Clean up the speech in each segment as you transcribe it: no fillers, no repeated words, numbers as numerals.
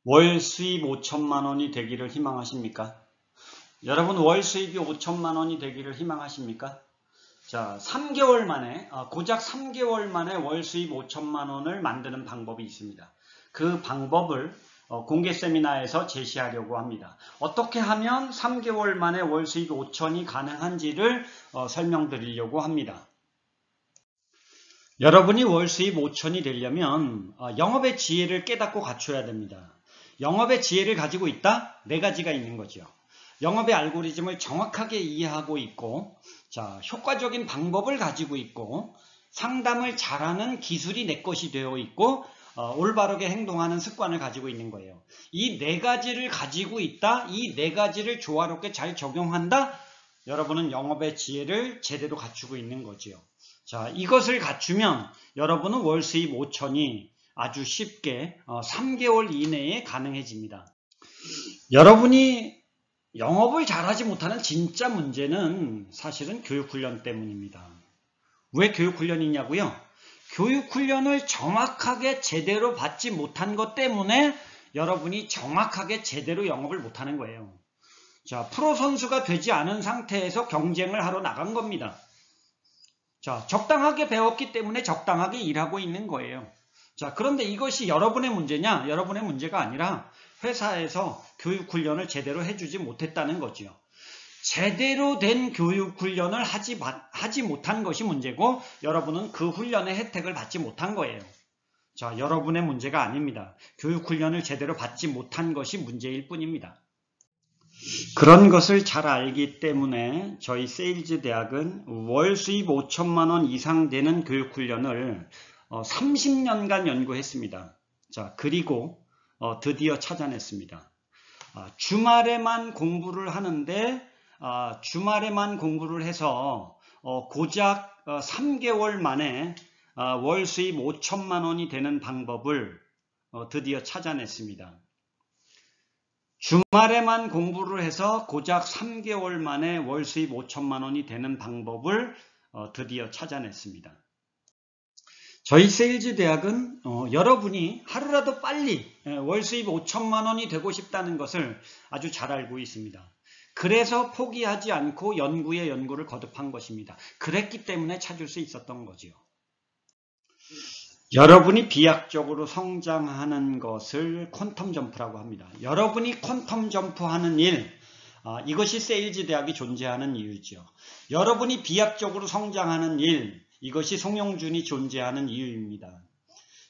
월 수입 5천만 원이 되기를 희망하십니까? 여러분, 월 수입이 5천만 원이 되기를 희망하십니까? 자, 3개월 만에, 고작 3개월 만에 월 수입 5천만 원을 만드는 방법이 있습니다. 그 방법을 공개 세미나에서 제시하려고 합니다. 어떻게 하면 3개월 만에 월 수입 5천이 가능한지를 설명드리려고 합니다. 여러분이 월 수입 5천이 되려면 영업의 지혜를 깨닫고 갖춰야 됩니다. 영업의 지혜를 가지고 있다? 네 가지가 있는 거죠. 영업의 알고리즘을 정확하게 이해하고 있고, 자, 효과적인 방법을 가지고 있고, 상담을 잘하는 기술이 내 것이 되어 있고, 올바르게 행동하는 습관을 가지고 있는 거예요. 이 네 가지를 가지고 있다, 이 네 가지를 조화롭게 잘 적용한다, 여러분은 영업의 지혜를 제대로 갖추고 있는 거지요. 자, 이것을 갖추면 여러분은 월 수입 5천이 아주 쉽게 3개월 이내에 가능해집니다. 여러분이 영업을 잘하지 못하는 진짜 문제는 사실은 교육훈련 때문입니다. 왜 교육훈련이냐고요? 교육훈련을 정확하게 제대로 받지 못한 것 때문에 여러분이 정확하게 제대로 영업을 못하는 거예요. 자, 프로 선수가 되지 않은 상태에서 경쟁을 하러 나간 겁니다. 자, 적당하게 배웠기 때문에 적당하게 일하고 있는 거예요. 자, 그런데 이것이 여러분의 문제냐? 여러분의 문제가 아니라 회사에서 교육훈련을 제대로 해주지 못했다는 거죠. 제대로 된 교육훈련을 하지 못한 것이 문제고, 여러분은 그 훈련의 혜택을 받지 못한 거예요. 자, 여러분의 문제가 아닙니다. 교육훈련을 제대로 받지 못한 것이 문제일 뿐입니다. 그런 것을 잘 알기 때문에 저희 세일즈 대학은 월 수입 5천만 원 이상 되는 교육훈련을 30년간 연구했습니다. 자, 그리고 드디어 찾아냈습니다. 주말에만 공부를 하는데, 주말에만 공부를 해서 고작 3개월 만에 월 수입 5천만 원이 되는 방법을 드디어 찾아냈습니다. 주말에만 공부를 해서 고작 3개월 만에 월 수입 5천만 원이 되는 방법을 드디어 찾아냈습니다. 저희 세일즈 대학은 여러분이 하루라도 빨리 월 수입 5천만 원이 되고 싶다는 것을 아주 잘 알고 있습니다. 그래서 포기하지 않고 연구에 연구를 거듭한 것입니다. 그랬기 때문에 찾을 수 있었던 거지요. 여러분이 비약적으로 성장하는 것을 퀀텀 점프라고 합니다. 여러분이 퀀텀 점프하는 일, 이것이 세일즈 대학이 존재하는 이유죠. 여러분이 비약적으로 성장하는 일, 이것이 송영준이 존재하는 이유입니다.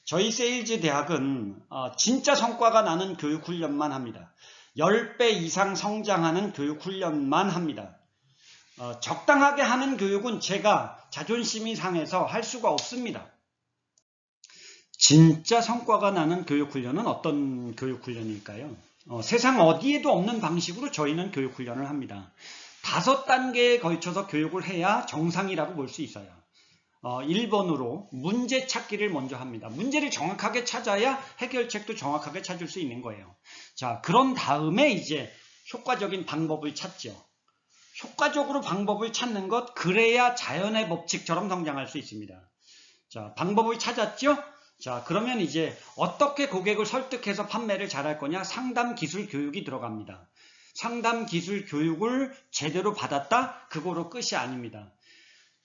저희 세일즈 대학은 진짜 성과가 나는 교육훈련만 합니다. 10배 이상 성장하는 교육훈련만 합니다. 적당하게 하는 교육은 제가 자존심이 상해서 할 수가 없습니다. 진짜 성과가 나는 교육훈련은 어떤 교육훈련일까요? 세상 어디에도 없는 방식으로 저희는 교육훈련을 합니다. 5단계에 걸쳐서 교육을 해야 정상이라고 볼 수 있어요. 1번으로 문제 찾기를 먼저 합니다. 문제를 정확하게 찾아야 해결책도 정확하게 찾을 수 있는 거예요. 자, 그런 다음에 이제 효과적인 방법을 찾죠. 효과적으로 방법을 찾는 것, 그래야 자연의 법칙처럼 성장할 수 있습니다. 자, 방법을 찾았죠? 자, 그러면 이제 어떻게 고객을 설득해서 판매를 잘할 거냐? 상담 기술 교육이 들어갑니다. 상담 기술 교육을 제대로 받았다? 그거로 끝이 아닙니다.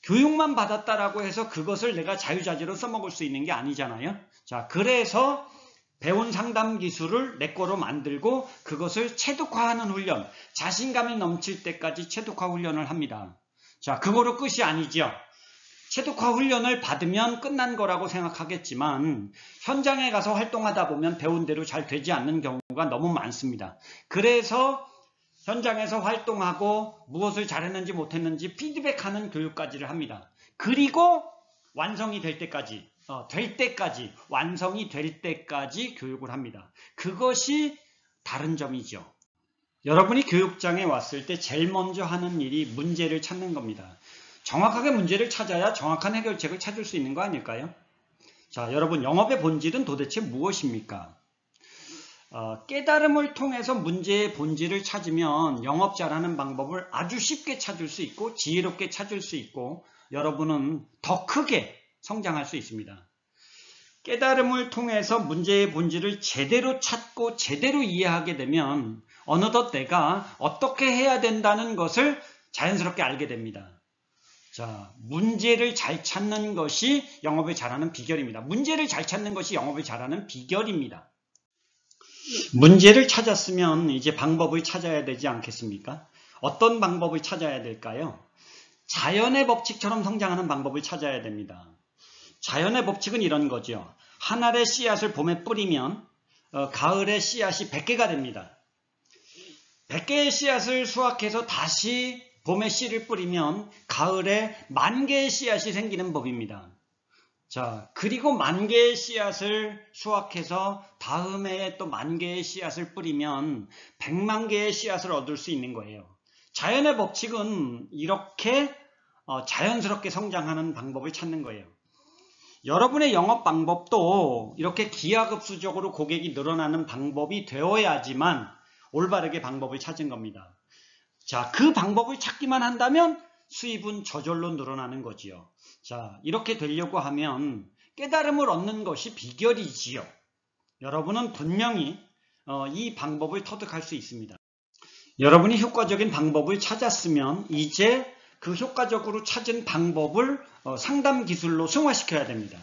교육만 받았다라고 해서 그것을 내가 자유자재로 써먹을 수 있는 게 아니잖아요. 자, 그래서 배운 상담 기술을 내 거로 만들고 그것을 체득화하는 훈련, 자신감이 넘칠 때까지 체득화 훈련을 합니다. 자, 그거로 끝이 아니죠. 체득화 훈련을 받으면 끝난 거라고 생각하겠지만 현장에 가서 활동하다 보면 배운 대로 잘 되지 않는 경우가 너무 많습니다. 그래서 현장에서 활동하고 무엇을 잘했는지 못했는지 피드백하는 교육까지를 합니다. 그리고 완성이 될 때까지, 완성이 될 때까지 교육을 합니다. 그것이 다른 점이죠. 여러분이 교육장에 왔을 때 제일 먼저 하는 일이 문제를 찾는 겁니다. 정확하게 문제를 찾아야 정확한 해결책을 찾을 수 있는 거 아닐까요? 자, 여러분, 영업의 본질은 도대체 무엇입니까? 깨달음을 통해서 문제의 본질을 찾으면 영업 잘하는 방법을 아주 쉽게 찾을 수 있고 지혜롭게 찾을 수 있고 여러분은 더 크게 성장할 수 있습니다. 깨달음을 통해서 문제의 본질을 제대로 찾고 제대로 이해하게 되면 어느덧 내가 어떻게 해야 된다는 것을 자연스럽게 알게 됩니다. 자, 문제를 잘 찾는 것이 영업을 잘하는 비결입니다. 문제를 잘 찾는 것이 영업을 잘하는 비결입니다. 문제를 찾았으면 이제 방법을 찾아야 되지 않겠습니까? 어떤 방법을 찾아야 될까요? 자연의 법칙처럼 성장하는 방법을 찾아야 됩니다. 자연의 법칙은 이런 거죠. 한 알의 씨앗을 봄에 뿌리면 가을에 씨앗이 100개가 됩니다. 100개의 씨앗을 수확해서 다시 봄에 씨를 뿌리면 가을에 10,000개의 씨앗이 생기는 법입니다. 자, 그리고 10,000개의 씨앗을 수확해서 다음 해에 또 10,000개의 씨앗을 뿌리면 100만 개의 씨앗을 얻을 수 있는 거예요. 자연의 법칙은 이렇게 자연스럽게 성장하는 방법을 찾는 거예요. 여러분의 영업 방법도 이렇게 기하급수적으로 고객이 늘어나는 방법이 되어야지만 올바르게 방법을 찾은 겁니다. 자, 그 방법을 찾기만 한다면 수입은 저절로 늘어나는 거지요. 자, 이렇게 되려고 하면 깨달음을 얻는 것이 비결이지요. 여러분은 분명히 이 방법을 터득할 수 있습니다. 여러분이 효과적인 방법을 찾았으면 이제 그 효과적으로 찾은 방법을 상담 기술로 승화시켜야 됩니다.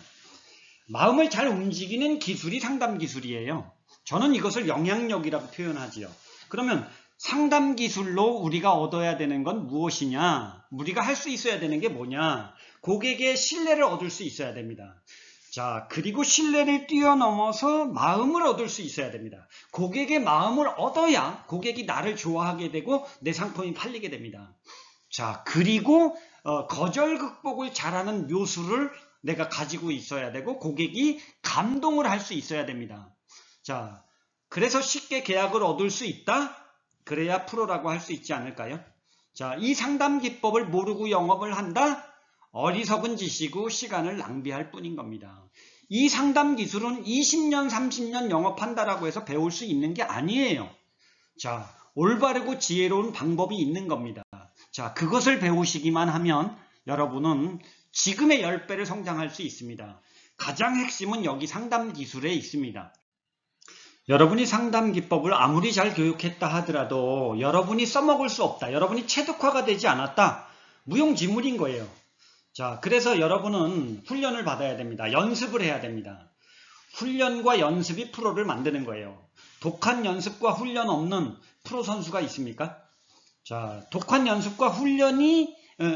마음을 잘 움직이는 기술이 상담 기술이에요. 저는 이것을 영향력이라고 표현하지요. 그러면 상담 기술로 우리가 얻어야 되는 건 무엇이냐? 우리가 할 수 있어야 되는 게 뭐냐? 고객의 신뢰를 얻을 수 있어야 됩니다. 자, 그리고 신뢰를 뛰어넘어서 마음을 얻을 수 있어야 됩니다. 고객의 마음을 얻어야 고객이 나를 좋아하게 되고 내 상품이 팔리게 됩니다. 자, 그리고 거절 극복을 잘하는 묘수를 내가 가지고 있어야 되고 고객이 감동을 할 수 있어야 됩니다. 자, 그래서 쉽게 계약을 얻을 수 있다? 그래야 프로라고 할 수 있지 않을까요? 자, 이 상담 기법을 모르고 영업을 한다? 어리석은 짓이고 시간을 낭비할 뿐인 겁니다. 이 상담 기술은 20년, 30년 영업한다라고 해서 배울 수 있는 게 아니에요. 자, 올바르고 지혜로운 방법이 있는 겁니다. 자, 그것을 배우시기만 하면 여러분은 지금의 10배를 성장할 수 있습니다. 가장 핵심은 여기 상담 기술에 있습니다. 여러분이 상담 기법을 아무리 잘 교육했다 하더라도 여러분이 써먹을 수 없다. 여러분이 체득화가 되지 않았다. 무용지물인 거예요. 자, 그래서 여러분은 훈련을 받아야 됩니다. 연습을 해야 됩니다. 훈련과 연습이 프로를 만드는 거예요. 독한 연습과 훈련 없는 프로 선수가 있습니까? 자, 독한 연습과 훈련이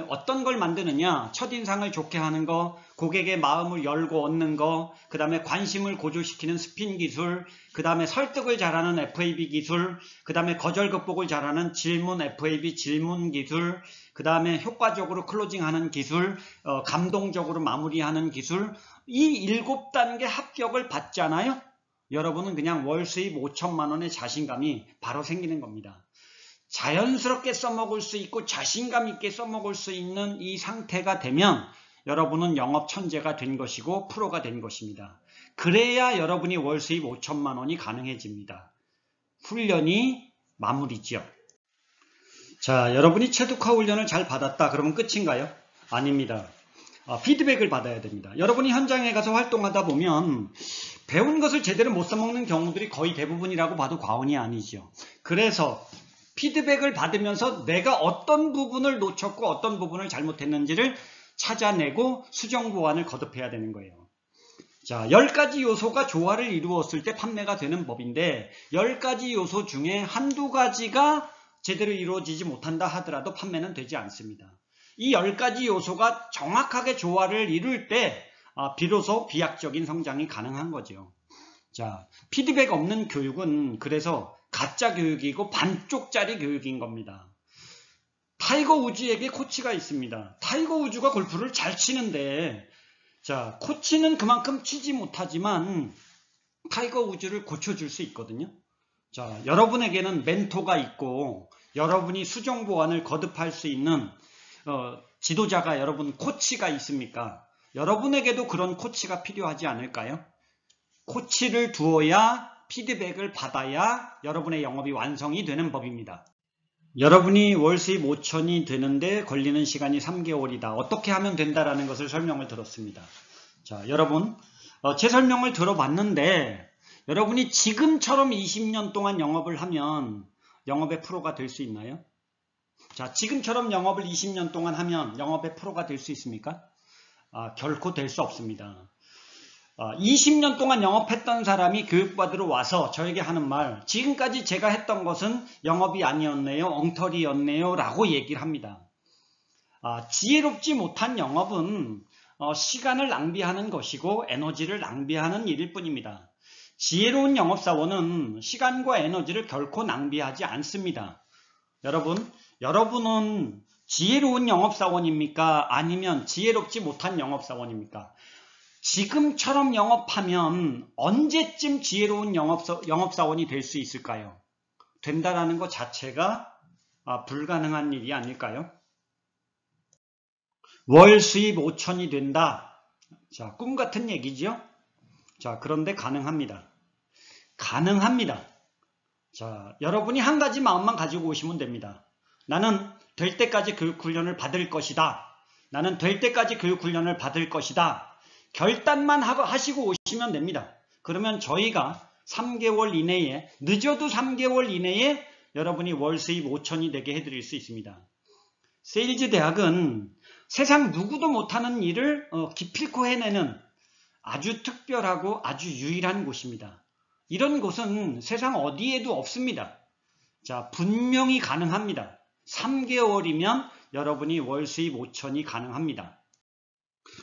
어떤 걸 만드느냐? 첫인상을 좋게 하는 거, 고객의 마음을 열고 얻는 거, 그 다음에 관심을 고조시키는 스핀 기술, 그 다음에 설득을 잘하는 FAB 기술, 그 다음에 거절 극복을 잘하는 질문 FAB 질문 기술, 그 다음에 효과적으로 클로징하는 기술, 감동적으로 마무리하는 기술, 이 7단계 합격을 받잖아요? 여러분은 그냥 월 수입 5천만 원의 자신감이 바로 생기는 겁니다. 자연스럽게 써먹을 수 있고 자신감 있게 써먹을 수 있는 이 상태가 되면 여러분은 영업 천재가 된 것이고 프로가 된 것입니다. 그래야 여러분이 월 수입 5천만 원이 가능해집니다. 훈련이 마무리죠. 자, 여러분이 체득화 훈련을 잘 받았다 그러면 끝인가요? 아닙니다. 피드백을 받아야 됩니다. 여러분이 현장에 가서 활동하다 보면 배운 것을 제대로 못 써먹는 경우들이 거의 대부분이라고 봐도 과언이 아니죠. 그래서 피드백을 받으면서 내가 어떤 부분을 놓쳤고 어떤 부분을 잘못했는지를 찾아내고 수정 보완을 거듭해야 되는 거예요. 자, 10가지 요소가 조화를 이루었을 때 판매가 되는 법인데 10가지 요소 중에 한두 가지가 제대로 이루어지지 못한다 하더라도 판매는 되지 않습니다. 이 10가지 요소가 정확하게 조화를 이룰 때 비로소 비약적인 성장이 가능한 거죠. 자, 피드백 없는 교육은 그래서 가짜 교육이고 반쪽짜리 교육인 겁니다. 타이거 우즈에게 코치가 있습니다. 타이거 우즈가 골프를 잘 치는데 자, 코치는 그만큼 치지 못하지만 타이거 우즈를 고쳐줄 수 있거든요. 자, 여러분에게는 멘토가 있고 여러분이 수정 보완을 거듭할 수 있는 지도자가 여러분 코치가 있습니까? 여러분에게도 그런 코치가 필요하지 않을까요? 코치를 두어야 피드백을 받아야 여러분의 영업이 완성이 되는 법입니다. 여러분이 월 수입 5천이 되는데 걸리는 시간이 3개월이다. 어떻게 하면 된다라는 것을 설명을 들었습니다. 자, 여러분 제 설명을 들어봤는데 여러분이 지금처럼 20년 동안 영업을 하면 영업의 프로가 될 수 있나요? 자, 지금처럼 영업을 20년 동안 하면 영업의 프로가 될 수 있습니까? 결코 될 수 없습니다. 20년 동안 영업했던 사람이 교육받으러 와서 저에게 하는 말, 지금까지 제가 했던 것은 영업이 아니었네요, 엉터리였네요 라고 얘기를 합니다. 지혜롭지 못한 영업은 시간을 낭비하는 것이고 에너지를 낭비하는 일일 뿐입니다. 지혜로운 영업사원은 시간과 에너지를 결코 낭비하지 않습니다. 여러분은 지혜로운 영업사원입니까? 아니면 지혜롭지 못한 영업사원입니까? 지금처럼 영업하면 언제쯤 지혜로운 영업사원이 될 수 있을까요? 된다라는 것 자체가 불가능한 일이 아닐까요? 월 수입 5천이 된다. 자, 꿈 같은 얘기죠? 자, 그런데 가능합니다. 가능합니다. 자, 여러분이 한 가지 마음만 가지고 오시면 됩니다. 나는 될 때까지 교육훈련을 받을 것이다. 나는 될 때까지 교육훈련을 받을 것이다. 결단만 하시고 오시면 됩니다. 그러면 저희가 3개월 이내에, 늦어도 3개월 이내에 여러분이 월 수입 5천이 되게 해드릴 수 있습니다. 세일즈 대학은 세상 누구도 못하는 일을 기필코 해내는 아주 특별하고 아주 유일한 곳입니다. 이런 곳은 세상 어디에도 없습니다. 자, 분명히 가능합니다. 3개월이면 여러분이 월 수입 5천이 가능합니다.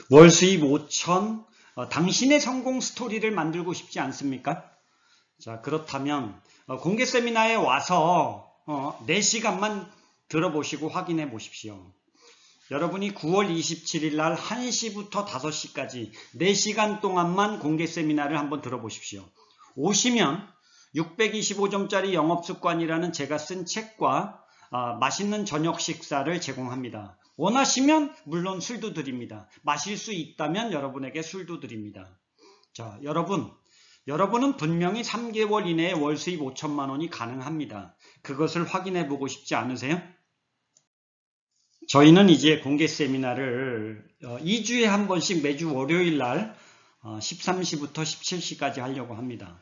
월 수입 5천, 당신의 성공 스토리를 만들고 싶지 않습니까? 자, 그렇다면 공개 세미나에 와서 4시간만 들어보시고 확인해 보십시오. 여러분이 9월 27일 날 1시부터 5시까지 4시간 동안만 공개 세미나를 한번 들어보십시오. 오시면 625점짜리 영업습관이라는 제가 쓴 책과 맛있는 저녁 식사를 제공합니다. 원하시면 물론 술도 드립니다. 마실 수 있다면 여러분에게 술도 드립니다. 자, 여러분은 분명히 3개월 이내에 월 수입 5천만 원이 가능합니다. 그것을 확인해 보고 싶지 않으세요? 저희는 이제 공개 세미나를 2주에 한 번씩 매주 월요일 날 13시부터 17시까지 하려고 합니다.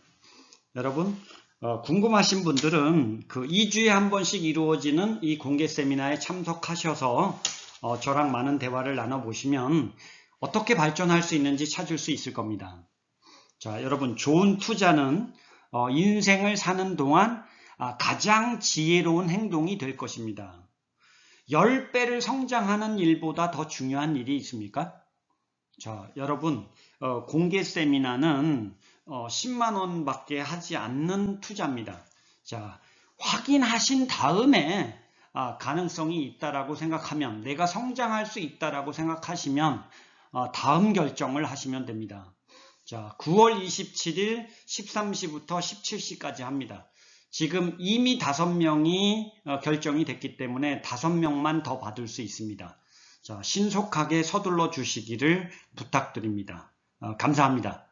여러분, 궁금하신 분들은 그 2주에 한 번씩 이루어지는 이 공개 세미나에 참석하셔서 저랑 많은 대화를 나눠보시면 어떻게 발전할 수 있는지 찾을 수 있을 겁니다. 자, 여러분, 좋은 투자는 인생을 사는 동안 가장 지혜로운 행동이 될 것입니다. 10배를 성장하는 일보다 더 중요한 일이 있습니까? 자, 여러분, 공개 세미나는 10만 원밖에 하지 않는 투자입니다. 자, 확인하신 다음에 가능성이 있다라고 생각하면, 내가 성장할 수 있다라고 생각하시면 다음 결정을 하시면 됩니다. 자, 9월 27일 13시부터 17시까지 합니다. 지금 이미 5명이 결정이 됐기 때문에 5명만 더 받을 수 있습니다. 자, 신속하게 서둘러 주시기를 부탁드립니다. 감사합니다.